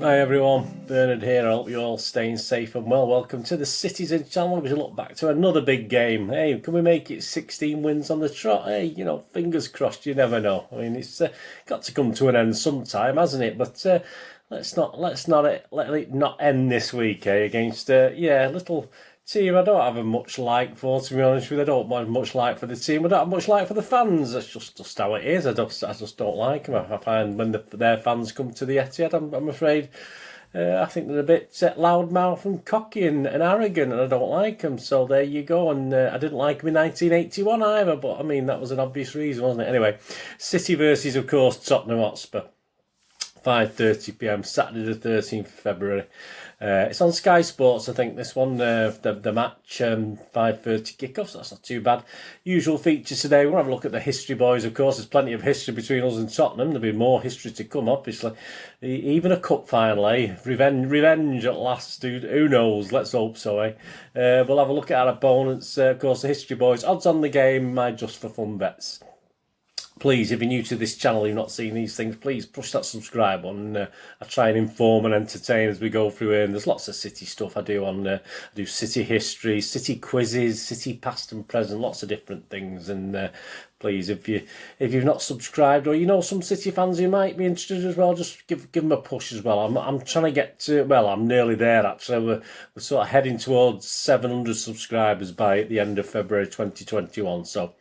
Hi everyone, Bernard here. I hope you're all staying safe and well. Welcome to the Citizen channel. We look back to another big game. Hey, can we make it 16 wins on the trot? Hey, you know, fingers crossed. You never know. I mean, it's got to come to an end sometime, hasn't it? But let it not end this week. Against little team I don't have much like for. To be honest with you, I don't have much like for the team. I don't have much like for the fans. That's just how it is. I just don't like them. I find when their fans come to the Etihad, I'm afraid. I think they're a bit loudmouth and cocky and arrogant, and I don't like them. So there you go. And I didn't like them in 1981 either, but I mean, that was an obvious reason, wasn't it? Anyway, City versus, of course, Tottenham Hotspur. 5:30 p.m. Saturday the 13th of February. It's on Sky Sports, I think, this one, the match, 5:30 kickoff, so that's not too bad. Usual features today, we're going to have a look at the history, boys, of course. There's plenty of history between us and Tottenham. There'll be more history to come, obviously. Even a cup final, eh? Revenge at last, dude. Who knows? Let's hope so, eh? We'll have a look at our opponents, of course, the history, boys. Odds on the game, my just for fun bets. Please, if you're new to this channel, you've not seen these things, please push that subscribe on. I try and inform and entertain as we go through here. And there's lots of City stuff I do on. I do City history, City quizzes, City past and present, lots of different things. And please, if you've not subscribed, or you know some City fans who might be interested as well, just give them a push as well. I'm trying to get to, well, I'm nearly there actually. We're sort of heading towards 700 subscribers by the end of February 2021. So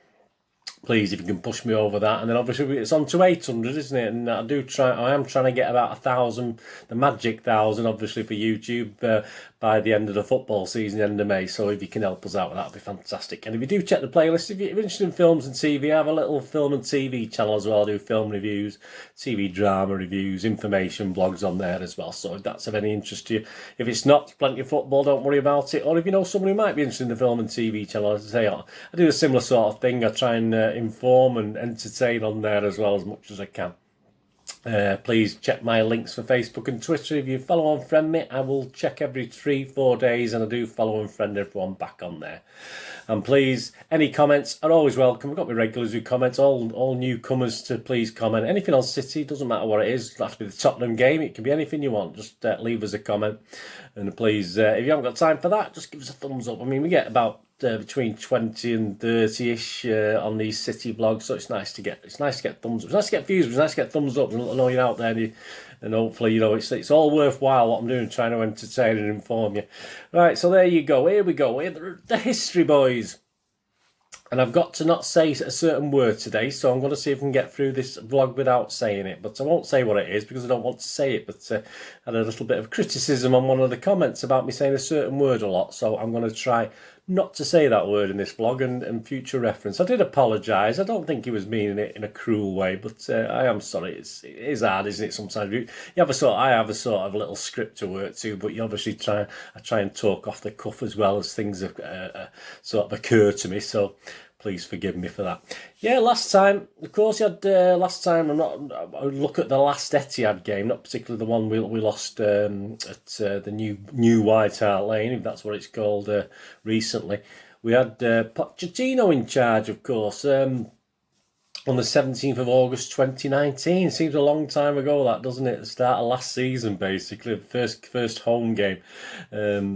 please, if you can push me over that. And then obviously it's on to 800, isn't it? And I am trying to get about 1,000, the magic 1,000, obviously, for YouTube by the end of the football season, the end of May. So if you can help us out with that, that'd be fantastic. And if you do check the playlist, if you're interested in films and TV, I have a little film and TV channel as well. I do film reviews, TV drama reviews, information blogs on there as well. So if that's of any interest to you. If it's not, plenty of football, don't worry about it. Or if you know someone who might be interested in the film and TV channel, as I say, I do a similar sort of thing. I try and inform and entertain on there as well as much as I can. Please check my links for Facebook and Twitter. If you follow and friend me, I will check every 3-4 days, and I do follow and friend everyone back on there. And please, any comments are always welcome. We've got my regulars who comment, all newcomers to please comment. Anything on City, doesn't matter what it is. It has to be the Tottenham game. It can be anything you want. Just leave us a comment. And please, if you haven't got time for that, just give us a thumbs up. I mean, we get about between 20 and 30-ish on these City vlogs, so it's nice to get thumbs up. It's nice to get views, but it's nice to get thumbs up and let know you're out there, and hopefully, you know, it's all worthwhile what I'm doing, trying to entertain and inform you. Right, so there you go. Here we go. Here, the history, boys. And I've got to not say a certain word today, so I'm going to see if I can get through this vlog without saying it. But I won't say what it is because I don't want to say it. But I had a little bit of criticism on one of the comments about me saying a certain word a lot, so I'm going to try not to say that word in this vlog and future reference. I did apologise. I don't think he was meaning it in a cruel way, but I am sorry. It is hard, isn't it? Sometimes I have a sort of little script to work to, but you obviously I try and talk off the cuff as well as things sort of occur to me. So please forgive me for that. Yeah, last time, of course, you had I look at the last Etihad game, not particularly the one we lost at the new White Hart Lane, if that's what it's called, recently. We had Pochettino in charge, of course, on the 17th of August 2019. Seems a long time ago, that, doesn't it? The start of last season, basically. First home game.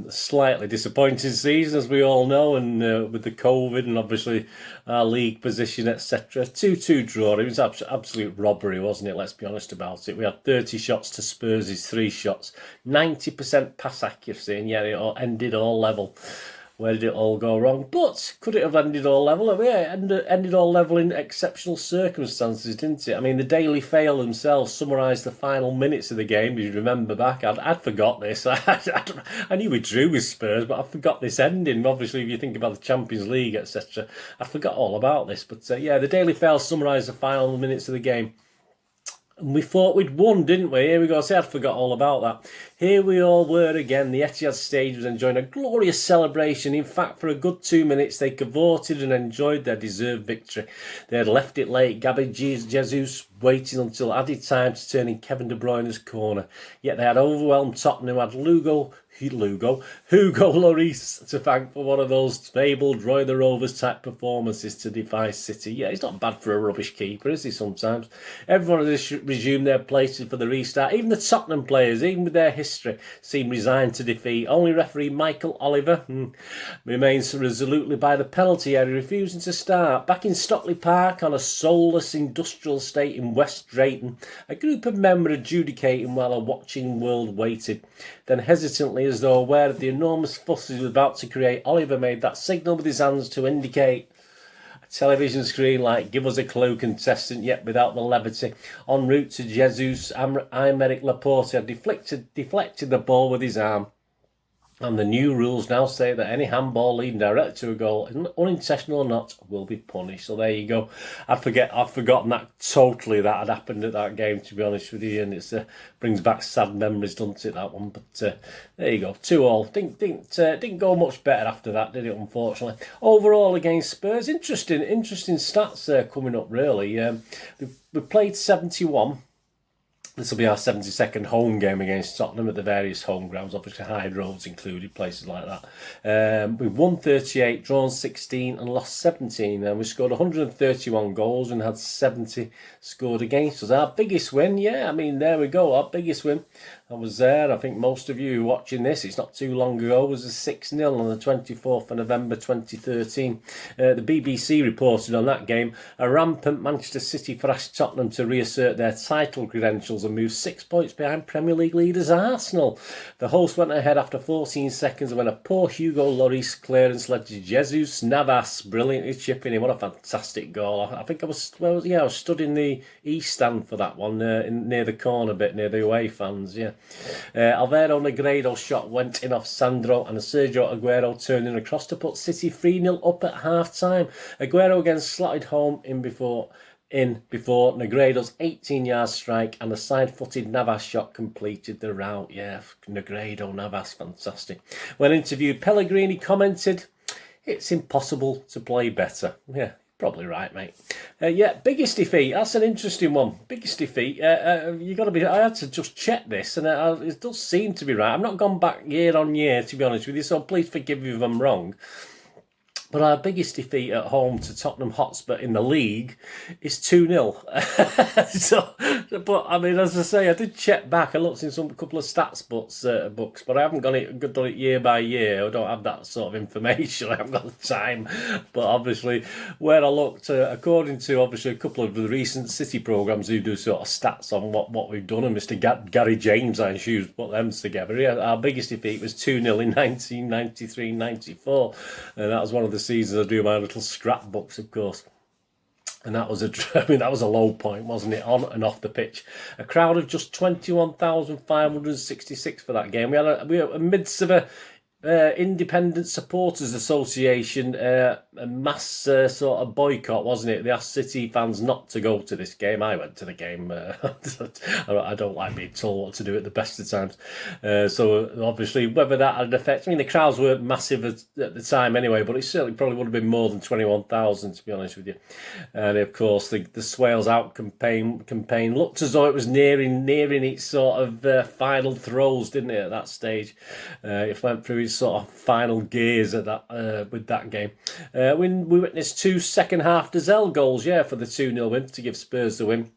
Slightly disappointing season, as we all know, and with the COVID and obviously our league position, etc. 2-2 draw. It was absolute robbery, wasn't it? Let's be honest about it. We had 30 shots to Spurs' 3 shots. 90% pass accuracy, and yet it all ended all level. Where did it all go wrong? But could it have ended all level? Yeah, it ended all level in exceptional circumstances, didn't it? I mean, the Daily Fail themselves summarised the final minutes of the game. If you remember back, I'd forgot this. I knew we drew with Spurs, but I forgot this ending. Obviously, if you think about the Champions League, etc., I forgot all about this. But yeah, the Daily Fail summarised the final minutes of the game. And we thought we'd won, didn't we? Here we go. See, I'd forgot all about that. Here we all were again. The Etihad stage was enjoying a glorious celebration. In fact, for a good 2 minutes, they cavorted and enjoyed their deserved victory. They had left it late. Gabi Jesus waiting until added time to turn in Kevin De Bruyne's corner. Yet they had overwhelmed Tottenham, who had Hugo Lloris to thank for one of those fabled Roy the Rovers type performances to defy City. Yeah, he's not bad for a rubbish keeper, is he, sometimes? Everyone has resumed their places for the restart. Even the Tottenham players, even with their history, seem resigned to defeat. Only referee Michael Oliver remains resolutely by the penalty area, refusing to start. Back in Stockley Park on a soulless industrial estate in West Drayton, a group of men were adjudicating while a watching world waited. Then hesitantly, as though aware of the enormous fuss he was about to create, Oliver made that signal with his hands to indicate a television screen like "Give us a clue, contestant," yet without the levity. En route to Jesus, Aymeric Laporte had deflected the ball with his arm. And the new rules now say that any handball leading directly to a goal, unintentional or not, will be punished. So there you go. I'd forgotten that totally that had happened at that game, to be honest with you, and it brings back sad memories, doesn't it, that one? But there you go, 2-2. Didn't go much better after that, did it? Unfortunately, overall against Spurs, interesting stats coming up. Really, we played 71. This will be our 72nd home game against Tottenham at the various home grounds, obviously Hyde Roads included, places like that. We've won 38, drawn 16 and lost 17. And we scored 131 goals and had 70 scored against us. Our biggest win, yeah, I mean, there we go, our biggest win. I was there, I think most of you watching this, it's not too long ago, was a 6-0 on the 24th of November 2013. The BBC reported on that game, a rampant Manchester City thrashed Tottenham to reassert their title credentials and move 6 points behind Premier League leaders Arsenal. The hosts went ahead after 14 seconds when a poor Hugo Lloris clearance led to Jesus Navas brilliantly chipping in. What a fantastic goal. I think I was stood in the east stand for that one, near the corner bit, near the away fans, yeah. Alvaro Negredo's shot went in off Sandro and Sergio Aguero turned in across to put City 3-0 up at half-time. Aguero again slotted home in before Negredo's 18-yard strike and a side-footed Navas shot completed the rout. Yeah, Negredo, Navas, fantastic. When interviewed, Pellegrini commented, "It's impossible to play better." Yeah, probably right, mate. Biggest defeat. That's an interesting one. Biggest defeat. You got to be. I had to just check this, and it does seem to be right. I've not gone back year on year, to be honest with you, so please forgive me if I'm wrong. But our biggest defeat at home to Tottenham Hotspur in the league is 2-0. But I mean, as I say, I did check back. I looked in some couple of stats books, but I haven't done it year by year. I don't have that sort of information. I haven't got the time. But obviously, where I looked, according to obviously a couple of the recent City programmes who do sort of stats on what we've done, and Mr. Gary James, I assume, put them together. Yeah, our biggest defeat was 2-0 in 1993-94, and that was one of the seasons I do my little scrapbooks, of course. And that was a low point, wasn't it, on and off the pitch? A crowd of just 21,566 for that game. We were amidst of a Independent Supporters Association, a mass sort of boycott, wasn't it? They asked City fans not to go to this game. I went to the game. I don't like being told what to do at the best of times. So obviously, whether that had an effect, I mean, the crowds weren't massive at the time anyway, but it certainly probably would have been more than 21,000, to be honest with you. And of course, the Swales Out campaign looked as though it was nearing its sort of final throes, didn't it? At that stage, it went through its sort of final gears at that with that game. We witnessed 2 second half Dazelle goals, for the 2-0 win to give Spurs the win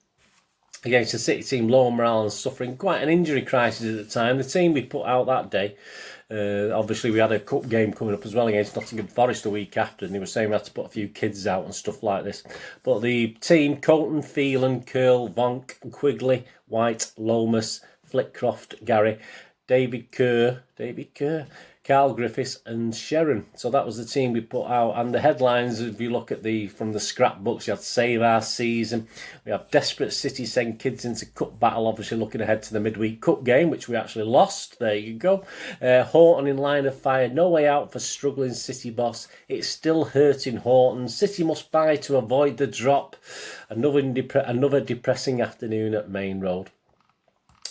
against the City team, low morale and suffering quite an injury crisis at the time. The team we put out that day, obviously we had a cup game coming up as well against Nottingham Forest the week after, and they were saying we had to put a few kids out and stuff like this. But the team, Colton, Phelan, Curl, Vonk, Quigley, White, Lomas, Flitcroft, Gary, David Kerr, Carl Griffiths and Sharon. So that was the team we put out. And the headlines, if you look at from the scrapbooks, you had Save Our Season. We have Desperate City send kids into cup battle, obviously looking ahead to the midweek cup game, which we actually lost. There you go. Horton in line of fire. No way out for struggling City boss. It's still hurting Horton. City must buy to avoid the drop. Another depressing afternoon at Main Road.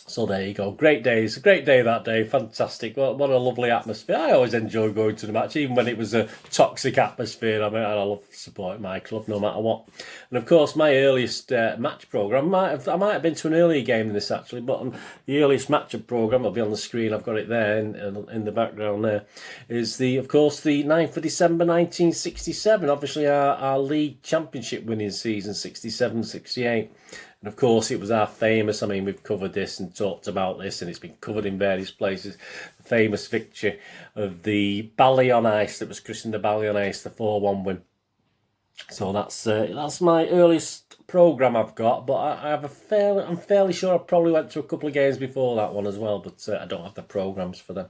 So there you go. Great days. A great day that day. Fantastic. What a lovely atmosphere. I always enjoy going to the match, even when it was a toxic atmosphere. I mean, I love supporting my club no matter what. And of course, my earliest match programme, I might have been to an earlier game than this actually, but the earliest match programme, will be on the screen, I've got it there in the background there, is of course the 9th of December 1967. Obviously our league championship winning season, 67-68. And of course, it was our famous, I mean, we've covered this and talked about this, and it's been covered in various places, the famous victory of the Bally on Ice, that was christened the Bally on Ice, the 4-1 win. So that's my earliest programme I've got, but I'm fairly sure I probably went to a couple of games before that one as well, but I don't have the programmes for them.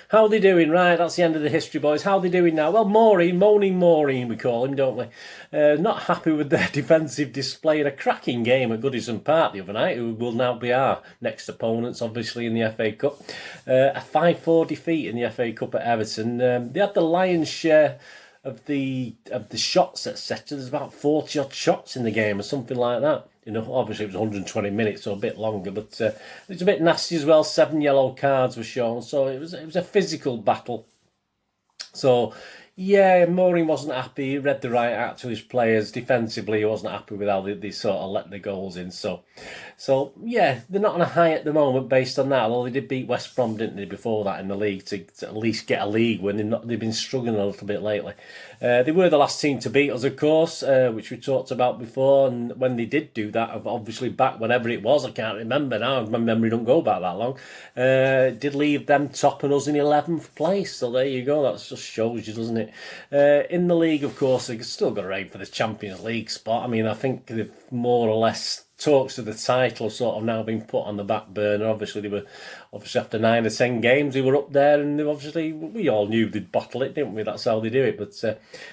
How are they doing? Right, that's the end of the history, boys. How are they doing now? Well, Moaning Maureen, we call him, don't we? Not happy with their defensive display in a cracking game at Goodison Park the other night, who will now be our next opponents, obviously, in the FA Cup. A 5-4 defeat in the FA Cup at Everton. They had the lion's share of the shots, etc. There's about 40 odd shots in the game or something like that. You know, obviously it was 120 minutes, so a bit longer, but it was a bit nasty as well. 7 yellow cards were shown, so it was a physical battle. So yeah, Maureen wasn't happy. He read the right out to his players. Defensively, he wasn't happy with how they sort of let the goals in. So yeah, they're not on a high at the moment based on that. Although they did beat West Brom, didn't they, before that in the league to at least get a league win. They've been struggling a little bit lately. They were the last team to beat us, of course, which we talked about before. And when they did do that, obviously back whenever it was, I can't remember now. My memory don't go back that long. Did leave them topping us in 11th place. So there you go. That just shows you, doesn't it? In the league, of course, they've still got to aim for the Champions League spot. I mean, I think they've more or less talks of the title sort of now been put on the back burner. Obviously, they were after 9 or 10 games, they were up there, and we all knew they'd bottle it, didn't we? That's how they do it. But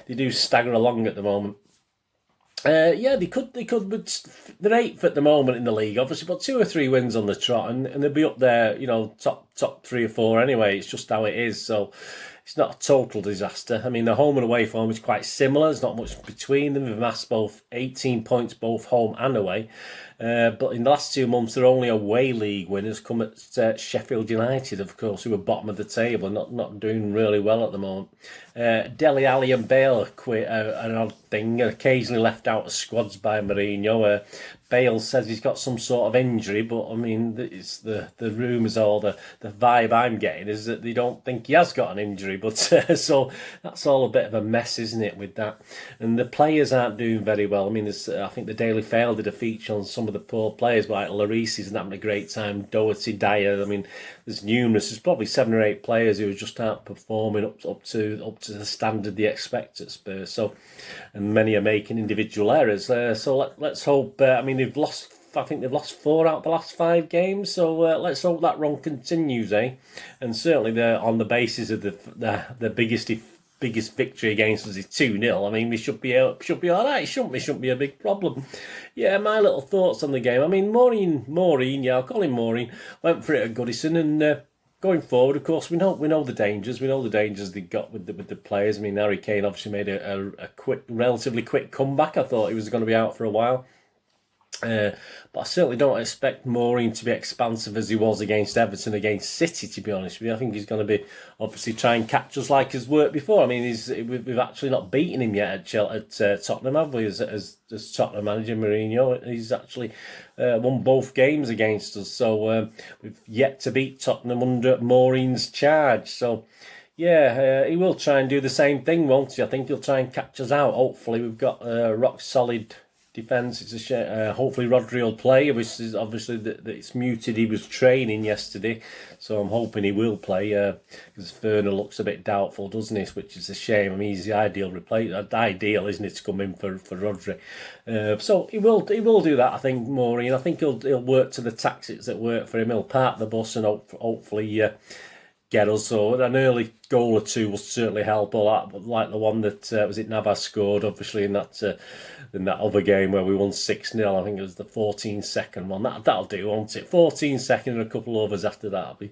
they do stagger along at the moment. Yeah, they could. But they're 8th at the moment in the league, obviously, but 2 or 3 wins on the trot, and they'll be up there, you know, top 3 or 4 anyway. It's just how it is. So it's not a total disaster. I mean, the home and away form is quite similar. There's not much between them. They've amassed both 18 points, both home and away. But in the last 2 months, their only away league winners come at Sheffield United, of course, who are bottom of the table, not doing really well at the moment. Dele Alli and Bale quit an odd thing, occasionally left out of squads by Mourinho. Bale says he's got some sort of injury, but I mean, it's the rumours or the vibe I'm getting is that they don't think he has got an injury. But so that's all a bit of a mess, isn't it, with that? And the players aren't doing very well. I mean, I think the Daily Fail did a feature on some of the poor players, like Lloris isn't having a great time, Doherty, Dyer. I mean, there's probably 7 or 8 players who just aren't performing up to the standard they expect at Spurs. So, and many are making individual errors. So let's hope. I mean, I think they've lost 4 out of the last 5 games. So let's hope that run continues, eh? And certainly they're on the basis of the biggest victory against us is 2-0. I mean, we should be all right, shouldn't we? Shouldn't be a big problem. Yeah, my little thoughts on the game. I mean, Maureen, yeah, I'll call him Maureen, went for it at Goodison, and going forward, of course, we know the dangers. We know the dangers they got with the players. I mean, Harry Kane obviously made a relatively quick comeback. I thought he was going to be out for a while. But I certainly don't expect Maureen to be expansive as he was against Everton, against City, to be honest with you. I think he's going to be obviously try and catch us like his work before. I mean, we've actually not beaten him yet at Tottenham, have we, as Tottenham manager Mourinho. He's actually won both games against us. So we've yet to beat Tottenham under Maureen's charge. So yeah, he will try and do the same thing, won't he? I think he'll try and catch us out. Hopefully, we've got rock solid defence. It's a shame. Hopefully Rodri will play, which is obviously that it's muted. He was training yesterday, so I'm hoping he will play, because Werner looks a bit doubtful, doesn't he? Which is a shame. I mean, he's the ideal, isn't it, to come in for Rodri? So he will do that, I think, Maureen. I think he'll work to the tactics that work for him. He'll park the bus and hopefully get us. So an early goal or 2 will certainly help. Or that, like the one that was it Navas scored, obviously in that other game where we won 6-0. I think it was the 14-second one. That'll do, won't it? 14-second and a couple overs after that will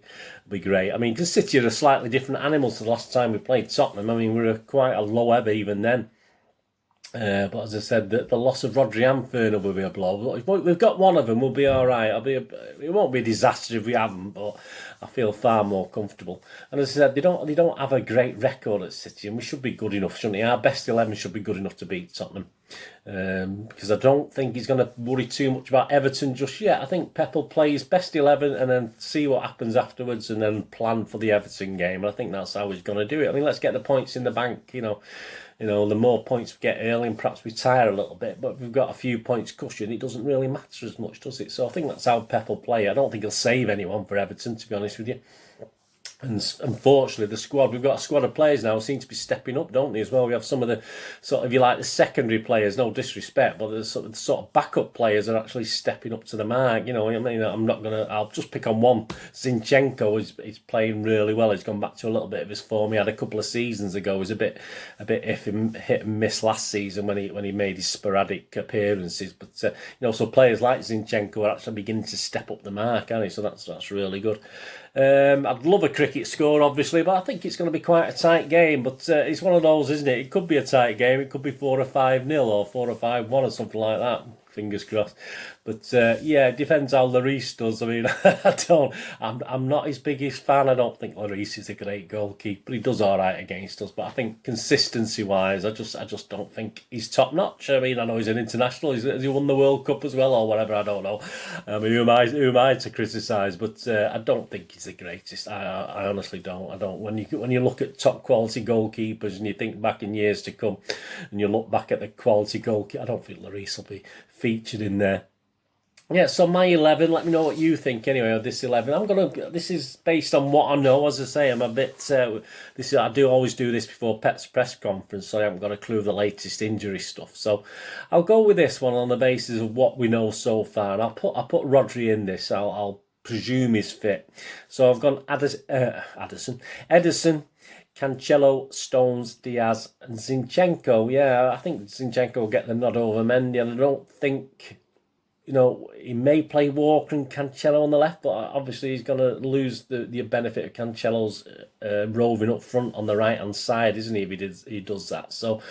be great. I mean, because City are a slightly different animal to the last time we played Tottenham. I mean, we were quite a low ebb even then. But as I said, the loss of Rodri and Fernand will be a blow. If we've got one of them, we'll be all right. It won't be a disaster if we haven't, but I feel far more comfortable. And as I said, they don't have a great record at City, and we should be good enough, shouldn't we? Our best 11 should be good enough to beat Tottenham. Because I don't think he's going to worry too much about Everton just yet. I think Pep will play his best 11 and then see what happens afterwards, and then plan for the Everton game. And I think that's how he's going to do it. I mean, let's get the points in the bank. The more points we get early, and perhaps we tire a little bit, but if we've got a few points cushion, it doesn't really matter as much, does it? So I think that's how Pep will play. I don't think he'll save anyone for Everton, to be honest with you. And unfortunately, we've got a squad of players now who seem to be stepping up, don't they, as well? We have some of the sort of, if you like, the secondary players, no disrespect, but the sort of backup players are actually stepping up to the mark. I mean, I'll just pick on one. Zinchenko is playing really well. He's gone back to a little bit of his form he had a couple of seasons ago. He was a bit iffy, hit and miss last season when he made his sporadic appearances. But so players like Zinchenko are actually beginning to step up the mark, aren't they? So that's really good. I'd love a cricket score, obviously, but I think it's going to be quite a tight game. But it's one of those, isn't it? It could be a tight game. It could be 4 or 5-0 or 4 or 5-1 or something like that. Fingers crossed. But yeah, it depends how Lloris does. I mean, I'm not his biggest fan. I don't think Lloris is a great goalkeeper. He does all right against us, but I think consistency-wise, I just don't think he's top notch. I mean, I know he's an international. Has he won the World Cup as well or whatever? I don't know. I mean, who am I to criticise? But I don't think he's the greatest. I honestly don't. I don't. When you look at top quality goalkeepers and you think back in years to come, and you look back at the quality goalkeeper, I don't think Lloris will be featured in there. Yeah, so my 11, let me know what you think anyway of this 11. This is based on what I know. As I say, I'm a bit, I do always do this before Pep's press conference, so I haven't got a clue of the latest injury stuff. So I'll go with this one on the basis of what we know so far. And I'll put Rodri in this. I'll presume he's fit. So I've gone Ederson, Cancelo, Stones, Diaz, and Zinchenko. Yeah, I think Zinchenko will get the nod over Mendy, and I don't think, he may play Walker and Cancelo on the left, but obviously he's going to lose the benefit of Cancelo's roving up front on the right-hand side, isn't he, if he does that. So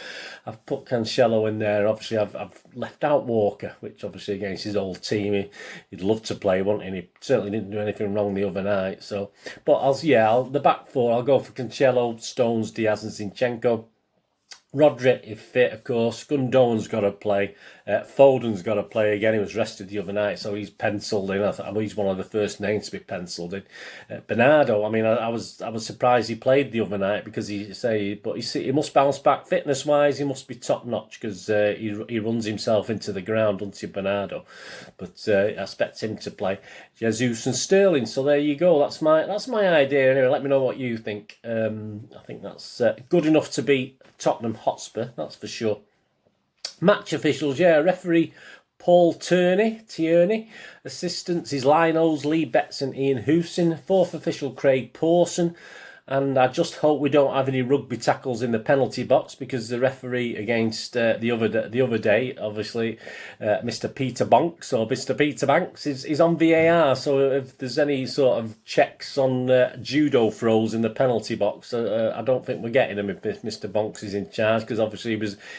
I've put Cancelo in there. Obviously, I've left out Walker, which obviously against his old team, he'd love to play, wouldn't he? And he certainly didn't do anything wrong the other night. So, but the back four, I'll go for Cancelo, Stones, Diaz and Zinchenko. Rodri, if fit, of course. Gundogan's got to play. Foden's got to play again. He was rested the other night, so he's penciled in. I think he's one of the first names to be penciled in. Bernardo, I mean, I was surprised he played the other night because he must bounce back fitness-wise. He must be top-notch because he runs himself into the ground, doesn't he, Bernardo? But I expect him to play. Jesus and Sterling. So there you go. That's my idea. Anyway, let me know what you think. I think that's good enough to beat Tottenham Hotspur, that's for sure. Match officials, referee Paul Tierney. Assistants is Linos, Lee Betts and Ian Houston. Fourth official Craig Pawson. And I just hope we don't have any rugby tackles in the penalty box, because the referee against the other day, obviously, Mr. Peter Banks is on VAR. So if there's any sort of checks on judo throws in the penalty box, I don't think we're getting them if Mr. Banks is in charge, because obviously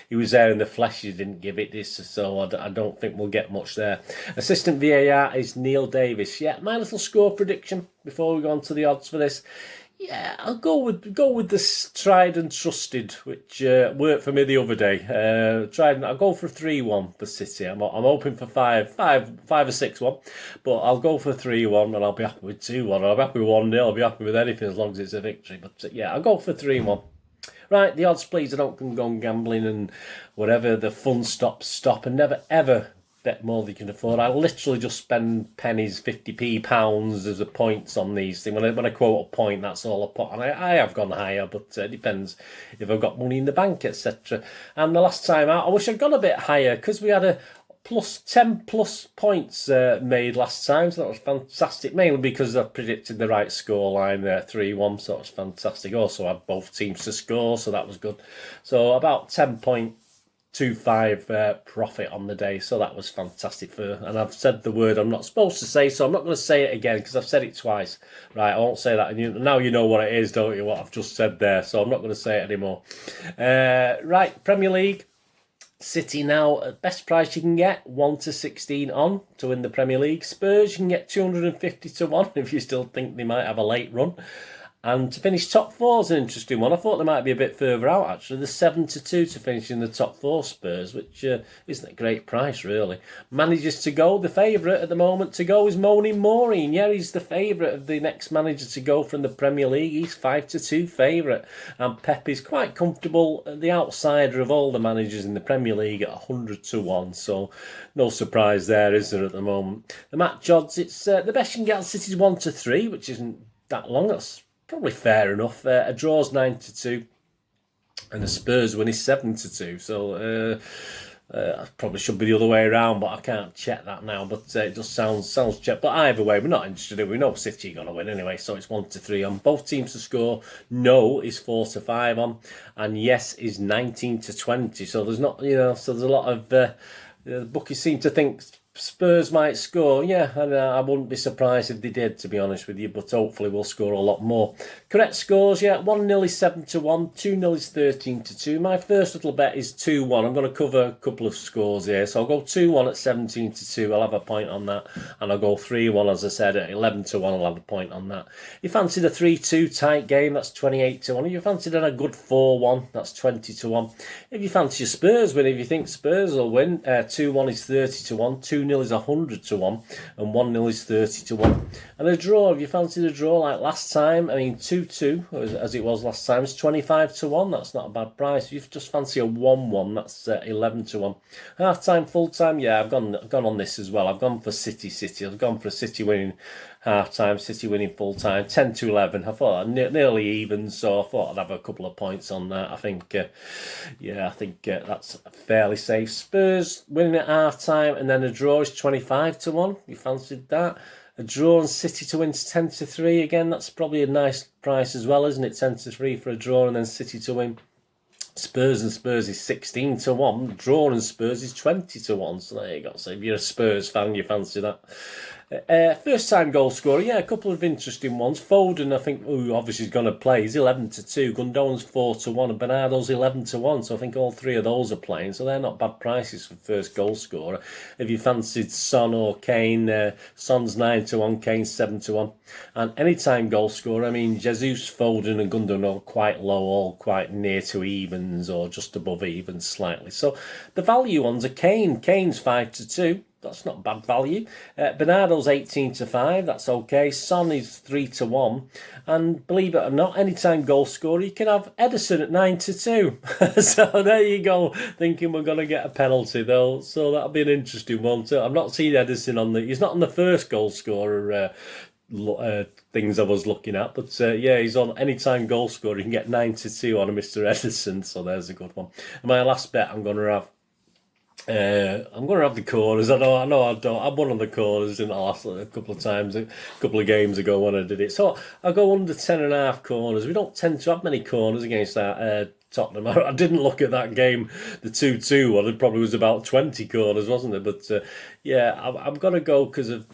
he was there in the flesh. He didn't give it this, so I don't think we'll get much there. Assistant VAR is Neil Davis. Yeah, my little score prediction before we go on to the odds for this. Yeah, I'll go with the tried and trusted, which worked for me the other day. I'll go for 3-1 for City. I'm hoping for 5 or 6-1, but I'll go for 3-1, and I'll be happy with 2-1. I'll be happy with 1-0. I'll be happy with anything as long as it's a victory. But yeah, I'll go for 3-1. Right, the odds, please. I don't go on gambling and whatever. The fun stop, and never ever bet more than you can afford. I literally just spend pennies, 50p, pounds as a points on these things. When I quote a point, that's all I put. And I have gone higher, but it depends if I've got money in the bank, etc. And the last time out, I wish I'd gone a bit higher, because we had a +10 points made last time, so that was fantastic, mainly because I predicted the right scoreline there, 3-1, so that was fantastic. Also had both teams to score, so that was good. So about 10.25 profit on the day, so that was fantastic. And I've said the word I'm not supposed to say, so I'm not going to say it again because I've said it twice. Right, I won't say that. And now you know what it is, don't you, what I've just said there, so I'm not going to say it anymore. Right, Premier League. City now at best price you can get, 1 to 16 on to win the Premier League. Spurs you can get 250 to 1 if you still think they might have a late run. And to finish top four is an interesting one. I thought they might be a bit further out, actually. There's 7 to 2 to finish in the top four, Spurs, which isn't a great price, really. Managers to go. The favourite at the moment to go is Maureen. Yeah, he's the favourite of the next manager to go from the Premier League. He's 5 to 2 favourite. And Pep is quite comfortable, the outsider of all the managers in the Premier League, at 100 to 1. So no surprise there, is there, at the moment? The match odds, it's the best you can get on City's 1 to 3, which isn't that long. That's probably fair enough. A draw's 9 to 2, and the Spurs win is 7 to 2. So probably should be the other way around, but I can't check that now. But it just sounds checked. But either way, we're not interested. We know City are going to win anyway. So it's 1 to 3 on both teams to score. No is 4 to 5 on, and yes is 19 to 20. So there's not, so there's a lot of the bookies seem to think Spurs might score, yeah, and I wouldn't be surprised if they did, to be honest with you, but hopefully we'll score a lot more. Correct scores, yeah, 1-0 is 7 to 1, 2-0 is 13 to 2. My first little bet is 2-1. I'm going to cover a couple of scores here, so I'll go 2-1 at 17 to 2. I'll have a point on that, and I'll go 3-1, as I said, at 11 to 1. I'll have a point on that. If you fancied a 3-2 tight game, that's 28 to 1. If you fancied a good 4-1, that's 20 to 1. If you fancy a Spurs win, if you think Spurs will win, 2-1 is 30 to 1, 2-0 is 100 to 1, and 1-0 is 30 to 1. And a draw, if you fancied a draw like last time, 2-2, as it was last time, it's 25 to 1. That's not a bad price. If you just fancy a 1-1, that's 11 to 1. Half time, full time, yeah, I've gone on this as well. I've gone for City. I've gone for City winning half time, City winning full time, 10 to 11. I thought nearly even, so I thought I'd have a couple of points on that. I think that's fairly safe. Spurs winning at half time, and then a draw is 25 to 1. You fancied that? A draw and City to win 10 to 3. Again, that's probably a nice price as well, isn't it? 10 to 3 for a draw, and then City to win. Spurs is 16 to 1. Draw and Spurs is 20 to 1. So there you go. So if you're a Spurs fan, you fancy that. First time goal scorer, yeah, a couple of interesting ones. Foden, I think, obviously is going to play. He's 11 to 2. Gundogan's 4 to 1, and Bernardo's 11 to 1. So I think all three of those are playing. So they're not bad prices for first goal scorer. If you fancied Son or Kane, Son's 9 to 1, Kane's 7 to 1. And anytime goal scorer, Jesus, Foden, and Gundogan are quite low, all quite near to evens or just above evens slightly. So the value ones are Kane. Kane's 5 to 2. That's not bad value. Bernardo's 18 to 5. That's okay. Son is 3 to 1. And believe it or not, anytime goal scorer, you can have Ederson at 9 to 2. So there you go. Thinking we're going to get a penalty, though. So that'll be an interesting one, too. I've not seen Ederson he's not on the first goal scorer things I was looking at, but he's on anytime goal scorer. You can get 9 to 2 on a Mr. Ederson. So there's a good one. And my last bet, I'm going to have the corners. I know I don't. I won on the corners in the last couple of times, a couple of games ago when I did it. So I'll go under 10.5 corners. We don't tend to have many corners against that Tottenham. I didn't look at that game, the 2-2 one. It probably was about 20 corners, wasn't it? But I'm going to go because of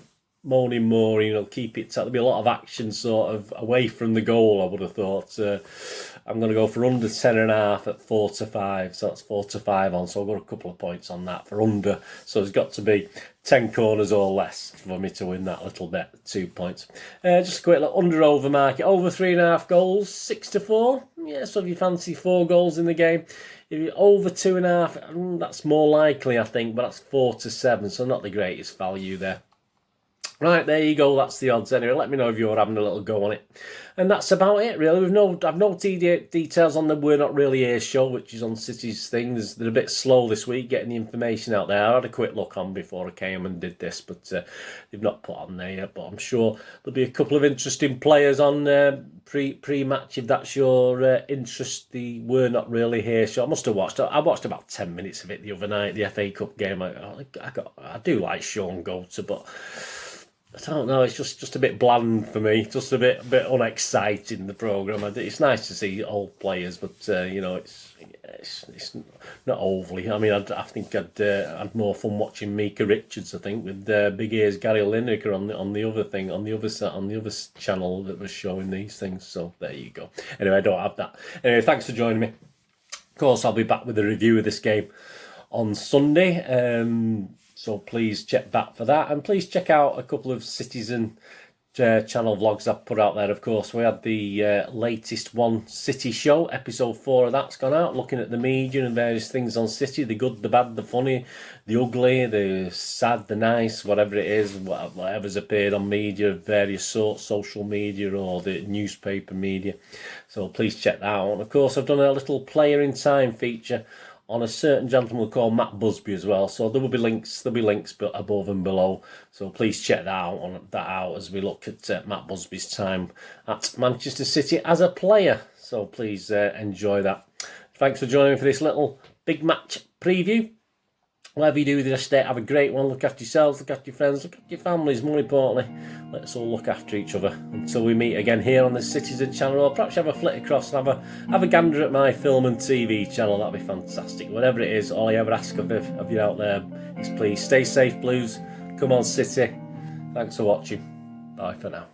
Maureen, keep it. There'll be a lot of action sort of away from the goal, I would have thought. I'm going to go for under 10.5 at 4 to 5. So that's 4 to 5 on. So I've got a couple of points on that for under. So it's got to be 10 corners or less for me to win that little bet. 2 points. Just a quick look. Under over market. Over 3.5 goals. 6 to 4. Yeah, so if you fancy 4 goals in the game. If you're over 2.5, that's more likely, I think. But that's 4 to 7. So not the greatest value there. Right, there you go. That's the odds anyway. Let me know if you're having a little go on it. And that's about it, really. I've no details on the We're Not Really Here show, which is on City's thing. They're a bit slow this week getting the information out there. I had a quick look on before I came and did this, but they've not put on there yet. But I'm sure there'll be a couple of interesting players on pre-match if that's your interest. The We're Not Really Here show. I must have watched. I watched about 10 minutes of it the other night, the FA Cup game. I do like Sean Goater, but I don't know, it's just a bit bland for me, just a bit unexciting, the programme. It's nice to see old players, but it's not overly. I think I'd had more fun watching Mika Richards, I think, with Big Ears Gary Lineker on the other thing, on the other channel that was showing these things. So there you go. Anyway, I don't have that. Anyway, thanks for joining me. Of course, I'll be back with a review of this game on Sunday. So please check back for that, and please check out a couple of Citizen channel vlogs I've put out there. Of course, we had the latest One City show, episode 4 of that's gone out, looking at the media and various things on City, the good, the bad, the funny, the ugly, the sad, the nice, whatever it is, whatever's appeared on media of various sorts, social media or the newspaper media. So please check that out. And of course, I've done a little player in time feature on a certain gentleman called Matt Busby as well. So there will be links. There'll be links above and below. So please check that out as we look at Matt Busby's time at Manchester City as a player. So please enjoy that. Thanks for joining me for this little big match preview. Whatever you do with your estate, have a great one. Look after yourselves, look after your friends, look after your families. More importantly, let's all look after each other until we meet again here on the Citizen channel, or perhaps have a flick across and have a gander at my film and TV channel. That'd be fantastic. Whatever it is, all I ever ask of you out there is please stay safe, Blues. Come on, City. Thanks for watching. Bye for now.